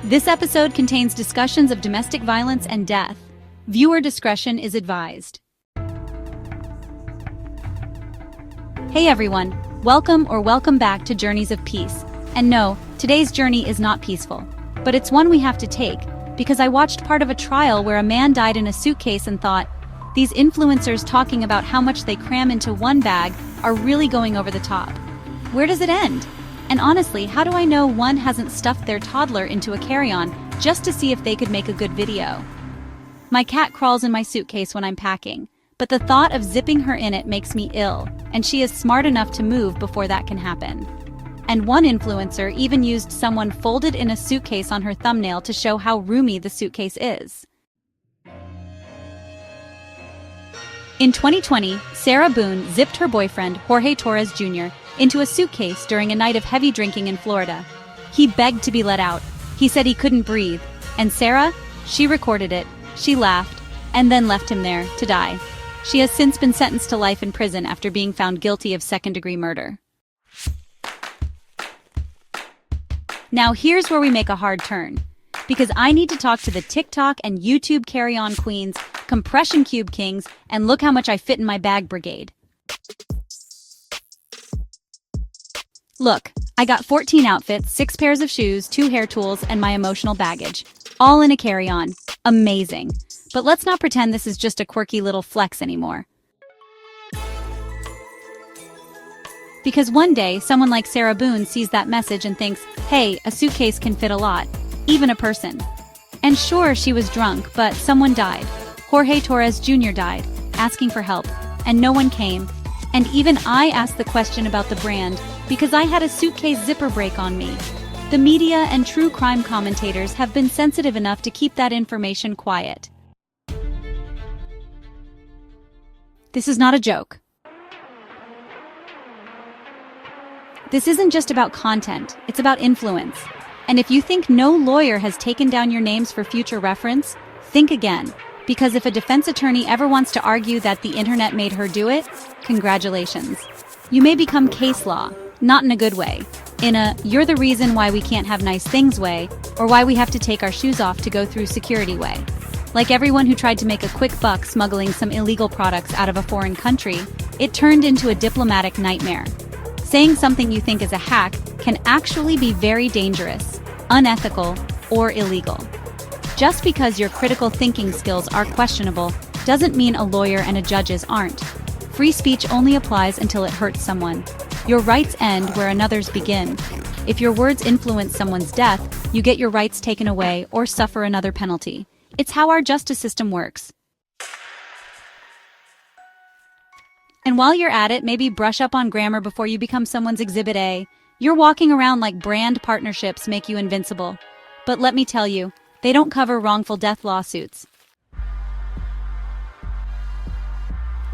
This episode contains discussions of domestic violence and death. Viewer discretion is advised. Hey everyone, welcome back to Journeys of Peace. And no, today's journey is not peaceful, but it's one we have to take, because I watched part of a trial where a man died in a suitcase and thought, these influencers talking about how much they cram into one bag are really going over the top. Where does it end? And honestly, how do I know one hasn't stuffed their toddler into a carry-on just to see if they could make a good video? My cat crawls in my suitcase when I'm packing, but the thought of zipping her in it makes me ill, and she is smart enough to move before that can happen. And one influencer even used someone folded in a suitcase on her thumbnail to show how roomy the suitcase is. In 2020, Sarah Boone zipped her boyfriend, Jorge Torres Jr., into a suitcase during a night of heavy drinking in Florida. He begged to be let out. He said he couldn't breathe. And Sarah? She recorded it. She laughed, and then left him there to die. She has since been sentenced to life in prison after being found guilty of second-degree murder. Now here's where we make a hard turn, because I need to talk to the TikTok and YouTube carry-on queens, compression cube kings, and look how much I fit in my bag brigade. Look, I got 14 outfits, 6 pairs of shoes, 2 hair tools, and my emotional baggage. All in a carry-on. Amazing. But let's not pretend this is just a quirky little flex anymore. Because one day, someone like Sarah Boone sees that message and thinks, hey, a suitcase can fit a lot, even a person. And sure, she was drunk, but someone died. Jorge Torres Jr. died, asking for help, and no one came. And even I asked the question about the brand, because I had a suitcase zipper break on me. The media and true crime commentators have been sensitive enough to keep that information quiet. This is not a joke. This isn't just about content, it's about influence. And if you think no lawyer has taken down your names for future reference, think again. Because if a defense attorney ever wants to argue that the internet made her do it, congratulations. You may become case law, not in a good way. In a, you're the reason why we can't have nice things way, or why we have to take our shoes off to go through security way. Like everyone who tried to make a quick buck smuggling some illegal products out of a foreign country, it turned into a diplomatic nightmare. Saying something you think is a hack can actually be very dangerous, unethical, or illegal. Just because your critical thinking skills are questionable doesn't mean a lawyer and a judge's aren't. Free speech only applies until it hurts someone. Your rights end where another's begin. If your words influence someone's death, you get your rights taken away or suffer another penalty. It's how our justice system works. And while you're at it, maybe brush up on grammar before you become someone's Exhibit A. You're walking around like brand partnerships make you invincible. But let me tell you, they don't cover wrongful death lawsuits.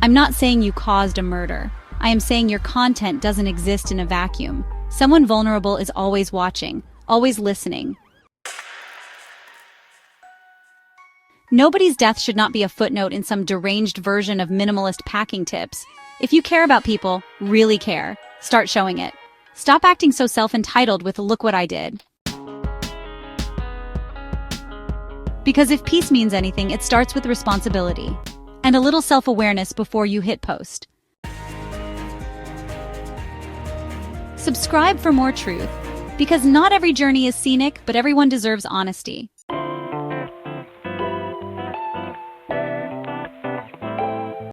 I'm not saying you caused a murder. I am saying your content doesn't exist in a vacuum. Someone vulnerable is always watching, always listening. Nobody's death should not be a footnote in some deranged version of minimalist packing tips. If you care about people, really care, start showing it. Stop acting so self-entitled with "look what I did." Because if peace means anything, it starts with responsibility. And a little self-awareness before you hit post. Subscribe for more truth. Because not every journey is scenic, but everyone deserves honesty.